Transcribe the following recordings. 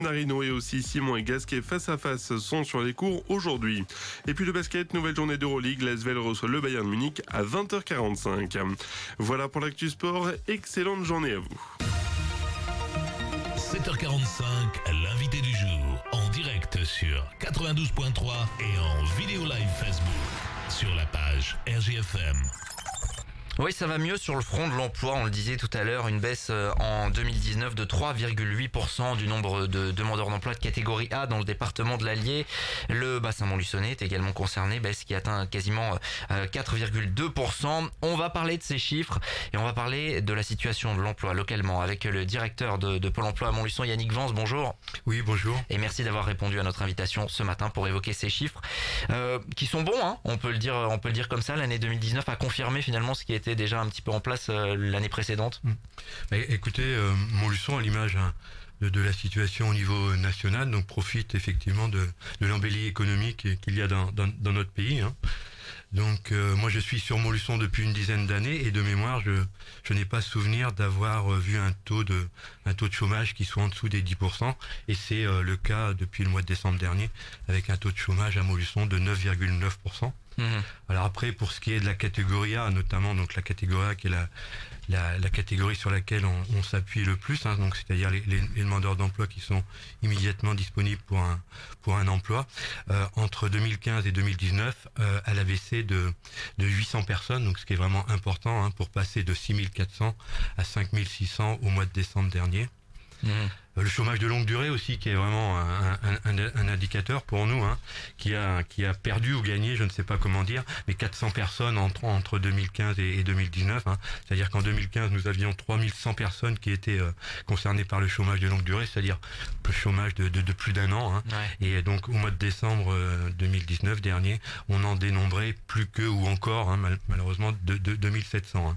Narino et aussi Simon et Gasquet face à face sont sur les cours aujourd'hui. Et puis le basket, nouvelle journée d'Euroleague, l'ASVEL reçoit le Bayern Munich à 20h45. Voilà pour l'actu sport, excellente journée à vous. 7h45, l'invité du jour, en direct sur 92.3 et en vidéo live Facebook, sur la page RGFM. Oui, ça va mieux sur le front de l'emploi, on le disait tout à l'heure, une baisse en 2019 de 3,8% du nombre de demandeurs d'emploi de catégorie A dans le département de l'Allier. Le bassin montluçonné est également concerné, baisse qui atteint quasiment 4,2%. On va parler de ces chiffres et on va parler de la situation de l'emploi localement avec le directeur de Pôle emploi à Montluçon, Yannick Vance. Bonjour. Oui, bonjour. Et merci d'avoir répondu à notre invitation ce matin pour évoquer ces chiffres qui sont bons, hein, on peut le dire comme ça. L'année 2019 a confirmé finalement ce qui était déjà un petit peu en place l'année précédente. Écoutez, Montluçon, à l'image de la situation au niveau national, donc profite effectivement de l'embellie économique qu'il y a dans notre pays. Donc moi je suis sur Montluçon depuis une dizaine d'années et de mémoire je n'ai pas souvenir d'avoir vu un taux de chômage qui soit en dessous des 10%, et c'est le cas depuis le mois de décembre dernier avec un taux de chômage à Montluçon de 9,9%. Alors après, pour ce qui est de la catégorie A, notamment donc la catégorie A qui est la catégorie sur laquelle on s'appuie le plus, donc c'est-à-dire les demandeurs d'emploi qui sont immédiatement disponibles pour un emploi, entre 2015 et 2019, elle a baissé de 800 personnes, donc ce qui est vraiment important pour passer de 6400 à 5600 au mois de décembre dernier. Le chômage de longue durée aussi, qui est vraiment un indicateur pour nous, qui a perdu ou gagné, je ne sais pas comment dire, mais 400 personnes entre 2015 et 2019. C'est-à-dire qu'en 2015, nous avions 3100 personnes qui étaient concernées par le chômage de longue durée, c'est-à-dire le chômage de plus d'un an. Ouais. Et donc au mois de décembre 2019 dernier, on en dénombrait plus que, ou encore, malheureusement, de 2700.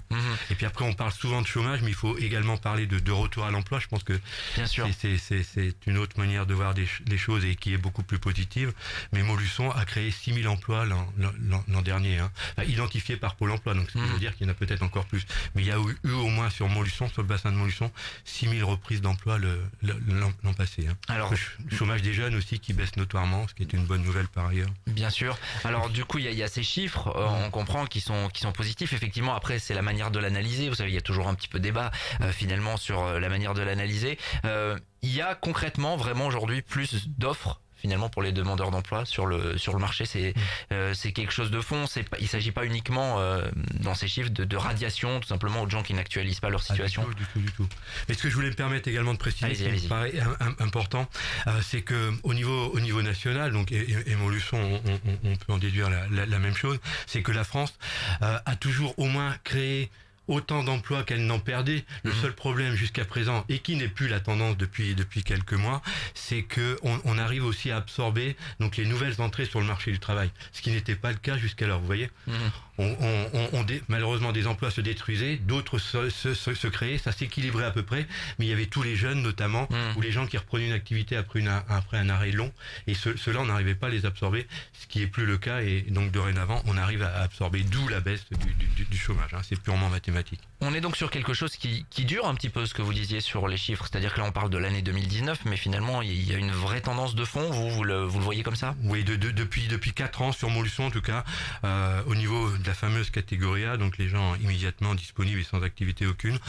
Et puis après, on parle souvent de chômage, mais il faut également parler de retour à l'emploi. Je pense que bien sûr. C'est une autre manière de voir les choses et qui est beaucoup plus positive. Mais Montluçon a créé 6000 emplois l'an dernier, identifiés par Pôle emploi. Donc, ce qui veut dire qu'il y en a peut-être encore plus. Mais il y a eu au moins sur Montluçon, sur le bassin de Montluçon, 6000 reprises d'emploi l'an passé. Alors, le chômage des jeunes aussi qui baisse notoirement, ce qui est une bonne nouvelle par ailleurs. Bien sûr. Alors du coup, il y a ces chiffres, on comprend qu'ils sont positifs. Effectivement, après, c'est la manière de l'analyser. Vous savez, il y a toujours un petit peu débat finalement sur la manière de l'analyser. Il y a concrètement vraiment aujourd'hui plus d'offres finalement pour les demandeurs d'emploi sur le marché. C'est quelque chose de fond. Il s'agit pas uniquement dans ces chiffres de radiation tout simplement aux gens qui n'actualisent pas leur situation. Du tout. Mais ce que je voulais me permettre également de préciser, ce qui me paraît important, c'est que au niveau national, donc et Montluçon, on peut en déduire la même chose, c'est que la France a toujours au moins créé autant d'emplois qu'elle n'en perdait. Le seul problème jusqu'à présent, et qui n'est plus la tendance depuis quelques mois, c'est que on arrive aussi à absorber donc les nouvelles entrées sur le marché du travail, ce qui n'était pas le cas jusqu'alors. Vous voyez, malheureusement des emplois se détruisaient, d'autres se créaient, ça s'équilibrait à peu près, mais il y avait tous les jeunes notamment, ou les gens qui reprenaient une activité après un arrêt long, et ceux-là on n'arrivait pas à les absorber, ce qui est plus le cas, et donc dorénavant on arrive à absorber, d'où la baisse du chômage. C'est purement mathématique. On est donc sur quelque chose qui dure un petit peu, ce que vous disiez sur les chiffres, c'est-à-dire que là on parle de l'année 2019, mais finalement il y a une vraie tendance de fond, vous le voyez comme ça? Oui, depuis 4 ans sur Montluçon en tout cas, au niveau de la fameuse catégorie A, donc les gens immédiatement disponibles et sans activité aucune,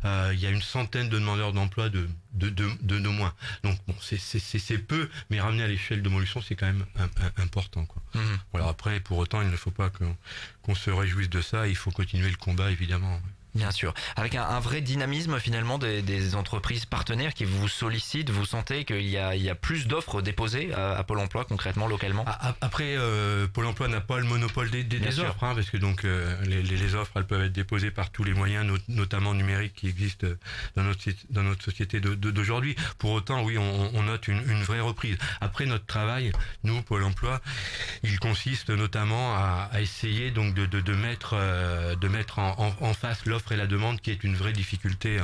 il y a une centaine de demandeurs d'emploi de nos moins. Donc bon, c'est peu, mais ramené à l'échelle de Montluçon, c'est quand même important, quoi. Voilà, après, pour autant, il ne faut pas qu'on se réjouisse de ça, il faut continuer le combat, évidemment. Bien sûr. Avec un vrai dynamisme finalement des entreprises partenaires qui vous sollicitent, vous sentez qu'il y a plus d'offres déposées à Pôle emploi concrètement, localement? Après, Pôle emploi n'a pas le monopole des offres, parce que donc les offres, elles peuvent être déposées par tous les moyens, notamment numériques, qui existent dans notre société d'aujourd'hui. Pour autant, oui, on note une vraie reprise. Après, notre travail, nous, Pôle emploi, il consiste notamment à essayer donc de mettre en face l'offre et la demande, qui est une vraie difficulté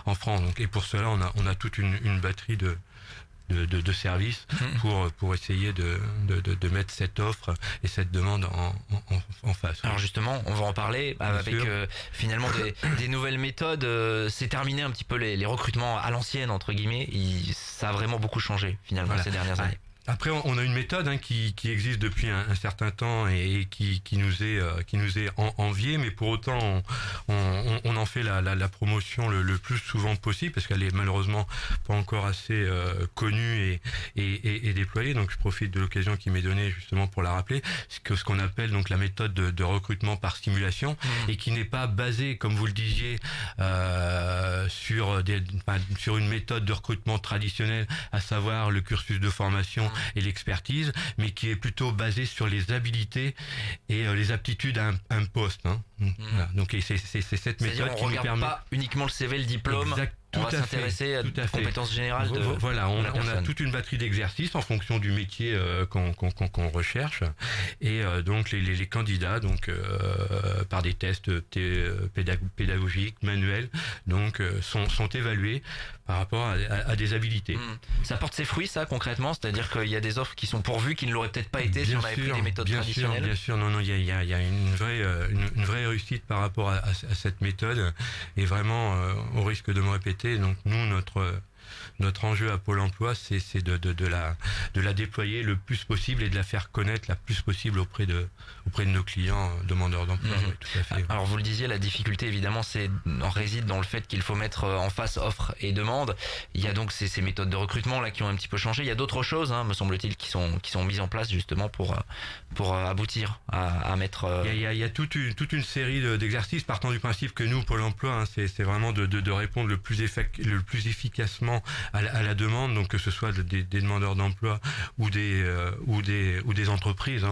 en France. Donc, et pour cela, on a toute une batterie de services pour essayer de mettre cette offre et cette demande en face. Alors justement, on va en parler avec finalement des nouvelles méthodes. C'est terminé un petit peu les recrutements à l'ancienne, entre guillemets. Ça a vraiment beaucoup changé finalement ces dernières années. Après, on a une méthode qui existe depuis un certain temps et qui nous est enviée, mais pour autant, on en fait la promotion le plus souvent possible parce qu'elle est malheureusement pas encore assez connue et déployée. Donc, je profite de l'occasion qui m'est donnée justement pour la rappeler, ce qu'on appelle donc la méthode de recrutement par simulation et qui n'est pas basée, comme vous le disiez, sur une méthode de recrutement traditionnelle, à savoir le cursus de formation et l'expertise, mais qui est plutôt basé sur les habilités et les aptitudes à un poste. Voilà. Donc c'est cette méthode qui nous permet pas uniquement le CV, le diplôme. On va s'intéresser à des compétences générales. Voilà, on a toute une batterie d'exercices en fonction du métier qu'on recherche. Et donc les candidats, donc par des tests pédagogiques, manuels, donc sont évalués par rapport à des habilités. Ça porte ses fruits, ça, concrètement? C'est-à-dire qu'il y a des offres qui sont pourvues, qui ne l'auraient peut-être pas été si on avait pris des méthodes traditionnelles? Bien sûr, non, il y a une vraie réussite par rapport à cette méthode. Et vraiment, au risque de me répéter, donc nous, notre enjeu à Pôle emploi, c'est de la déployer le plus possible et de la faire connaître la plus possible auprès de nos clients demandeurs d'emploi. Oui, tout à fait. Alors vous le disiez, la difficulté évidemment réside dans le fait qu'il faut mettre en face offre et demande. Il y a donc ces méthodes de recrutement là qui ont un petit peu changé. Il y a d'autres choses, me semble-t-il, qui sont mises en place justement pour aboutir à mettre. Il y a toute une série d'exercices partant du principe que nous, Pôle emploi, c'est vraiment de répondre le plus efficacement à la demande, donc que ce soit des demandeurs d'emploi ou des entreprises.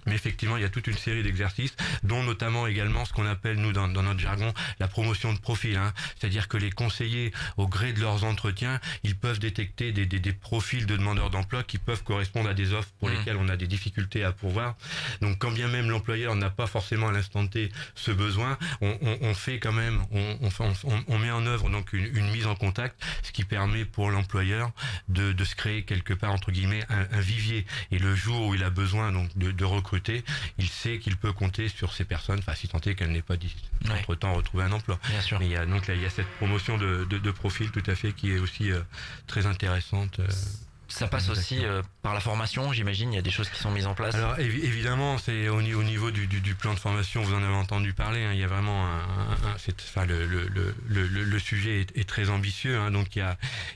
Mais effectivement, il y a toute une série d'exercices, dont notamment également ce qu'on appelle, nous, dans notre jargon, la promotion de profil. C'est-à-dire que les conseillers, au gré de leurs entretiens, ils peuvent détecter des profils de demandeurs d'emploi qui peuvent correspondre à des offres pour lesquelles on a des difficultés à pourvoir. Donc, quand bien même l'employeur n'a pas forcément à l'instant T ce besoin, on fait quand même, on met en œuvre donc une mise en contact, ce qui permet pour l'employeur de se créer quelque part, entre guillemets, un vivier. Et le jour où il a besoin donc de recruter, il sait qu'il peut compter sur ces personnes, si tant est qu'elles n'aient pas entre-temps retrouvé un emploi. Bien sûr. Mais il y a cette promotion de profil tout à fait qui est aussi très intéressante. Ça passe aussi par la formation, j'imagine. Il y a des choses qui sont mises en place. Alors évidemment, c'est au niveau du plan de formation, vous en avez entendu parler. Il y a vraiment le sujet est très ambitieux. Donc il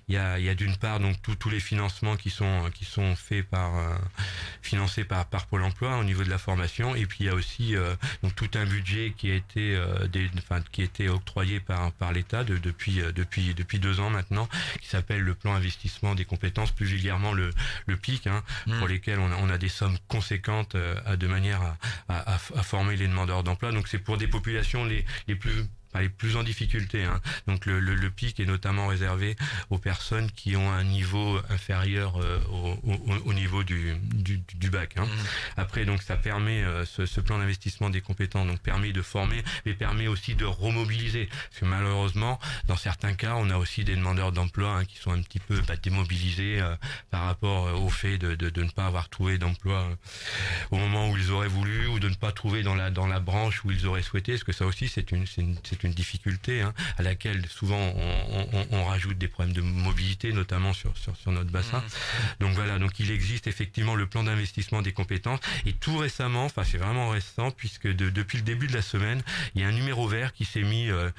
y a d'une part donc tous les financements qui sont faits financés par Pôle emploi au niveau de la formation, et puis il y a aussi donc tout un budget qui a été octroyé par l'État depuis 2 ans maintenant, qui s'appelle le plan investissement des compétences, plus vulgairement le PIC, pour lesquels on a des sommes conséquentes de manière à former les demandeurs d'emploi. Donc c'est pour des populations les plus en difficulté. Donc le PIC est notamment réservé aux personnes qui ont un niveau inférieur au niveau du bac. Après, donc ça permet, ce plan d'investissement des compétences donc permet de former, mais permet aussi de remobiliser. Parce que malheureusement, dans certains cas, on a aussi des demandeurs d'emploi qui sont un petit peu démobilisés par rapport au fait de ne pas avoir trouvé d'emploi au moment où ils auraient voulu, ou de ne pas trouver dans la branche où ils auraient souhaité. Parce que ça aussi, c'est une difficulté à laquelle souvent on rajoute des problèmes de mobilité, notamment sur notre bassin. Donc voilà, donc il existe effectivement le plan d'investissement des compétences, et tout récemment, c'est vraiment récent, puisque depuis le début de la semaine, il y a un numéro vert qui est mis à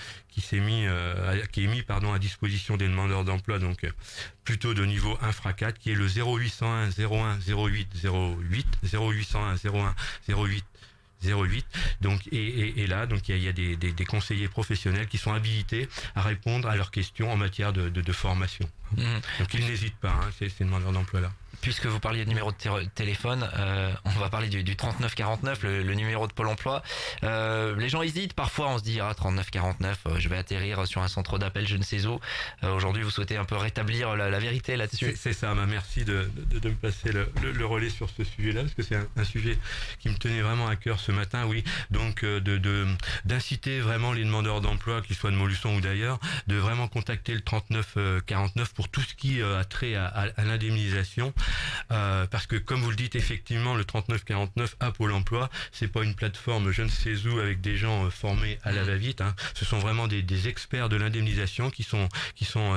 disposition des demandeurs d'emploi, donc plutôt de niveau infra 4, qui est le 0801 01 08 08 0801 01 08 donc et là donc il y a des conseillers professionnels qui sont habilités à répondre à leurs questions en matière de formation. Donc ils n'hésitent pas, ces demandeurs d'emploi là. Puisque vous parliez de numéro de téléphone, on va parler du 3949, le numéro de Pôle emploi. Les gens hésitent parfois, on se dit 3949, je vais atterrir sur un centre d'appel je ne sais où. Aujourd'hui, vous souhaitez un peu rétablir la vérité là-dessus. C'est ça, merci de me passer le relais sur ce sujet-là, parce que c'est un sujet qui me tenait vraiment à cœur ce matin. Oui, donc d'inciter vraiment les demandeurs d'emploi, qu'ils soient de Montluçon ou d'ailleurs, de vraiment contacter le 3949 pour tout ce qui a trait à l'indemnisation, parce que comme vous le dites effectivement, le 3949 à Pôle emploi, c'est pas une plateforme je ne sais où avec des gens formés à la va-vite, hein. Ce sont vraiment des experts de l'indemnisation qui sont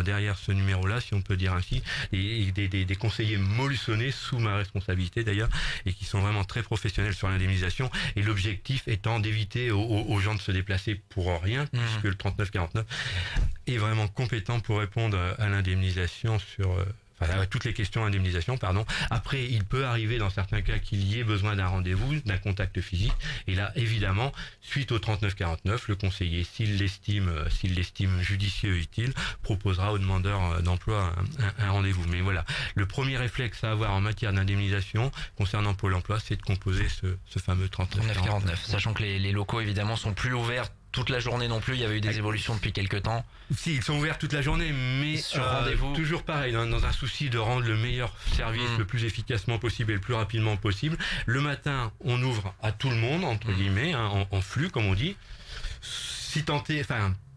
derrière ce numéro-là, si on peut dire ainsi, et des conseillers molusonnés sous ma responsabilité d'ailleurs, et qui sont vraiment très professionnels sur l'indemnisation, et l'objectif étant d'éviter aux gens de se déplacer pour rien, puisque le 3949 est vraiment compétent pour répondre à l'indemnisation à toutes les questions indemnisation, pardon. Après, il peut arriver dans certains cas qu'il y ait besoin d'un rendez-vous, d'un contact physique. Et là, évidemment, suite au 3949, le conseiller, s'il l'estime judicieux et utile, proposera au demandeur d'emploi un rendez-vous. Mais voilà, le premier réflexe à avoir en matière d'indemnisation concernant Pôle emploi, c'est de composer ce fameux 3949. Sachant que les locaux, évidemment, sont plus ouverts toute la journée non plus, il y avait eu des évolutions depuis quelques temps. Si, ils sont ouverts toute la journée, mais sur rendez-vous. Toujours pareil, dans un souci de rendre le meilleur service le plus efficacement possible et le plus rapidement possible. Le matin, on ouvre à tout le monde, entre guillemets, hein, en flux, comme on dit. Si tenté,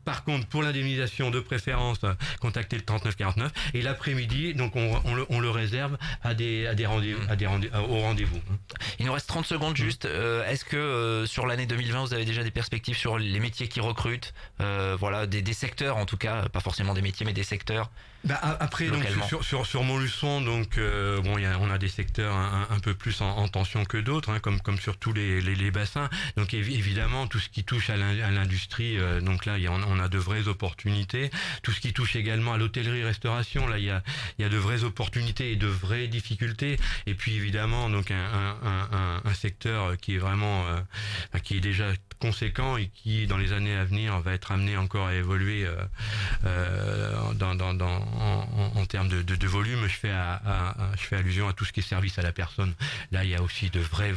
par contre, pour l'indemnisation de préférence, contactez le 3949. Et l'après-midi, donc on le réserve à des rendez-vous, au rendez-vous. Il nous reste 30 secondes juste. Est-ce que sur l'année 2020, vous avez déjà des perspectives sur les métiers qui recrutent, voilà, des secteurs en tout cas, pas forcément des métiers, mais des secteurs? Après, donc, sur Montluçon, donc on a des secteurs un peu plus en tension que d'autres, hein, comme sur tous les bassins. Donc évidemment, tout ce qui touche à l'industrie, donc là, on a de vraies opportunités. Tout ce qui touche également à l'hôtellerie-restauration, là, il y a de vraies opportunités et de vraies difficultés. Et puis évidemment, donc un secteur qui est vraiment, qui est déjà conséquent et qui, dans les années à venir, va être amené encore à évoluer en termes de volume. Je fais allusion à tout ce qui est service à la personne. Là, il y a aussi de vrais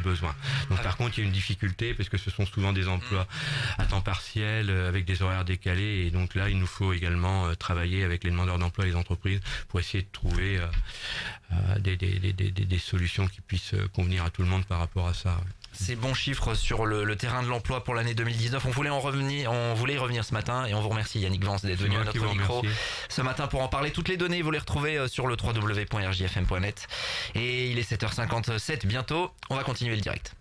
besoins. Donc, par contre, il y a une difficulté parce que ce sont souvent des emplois à temps partiel avec des horaires décalés. Et donc là, il nous faut également travailler avec les demandeurs d'emploi et les entreprises pour essayer de trouver des solutions qui puissent convenir à tout le monde par rapport à ça. Ces bons chiffres sur le terrain de l'emploi pour l'année 2019. On voulait y revenir ce matin et on vous remercie Yannick Vance d'être venu à notre micro ce matin pour en parler. Toutes les données, vous les retrouvez sur le www.rjfm.net. Et il est 7h57 bientôt. On va continuer le direct.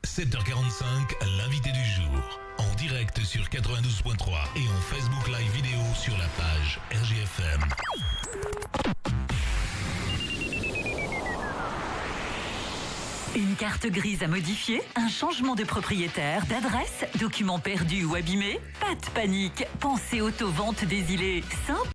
7h45, l'invité du jour. En direct sur 92.3 et en Facebook Live vidéo sur la page RJFM. Une carte grise à modifier, un changement de propriétaire, d'adresse, document perdu ou abîmé? Pas de panique, pensez auto-vente des îlets. Simple.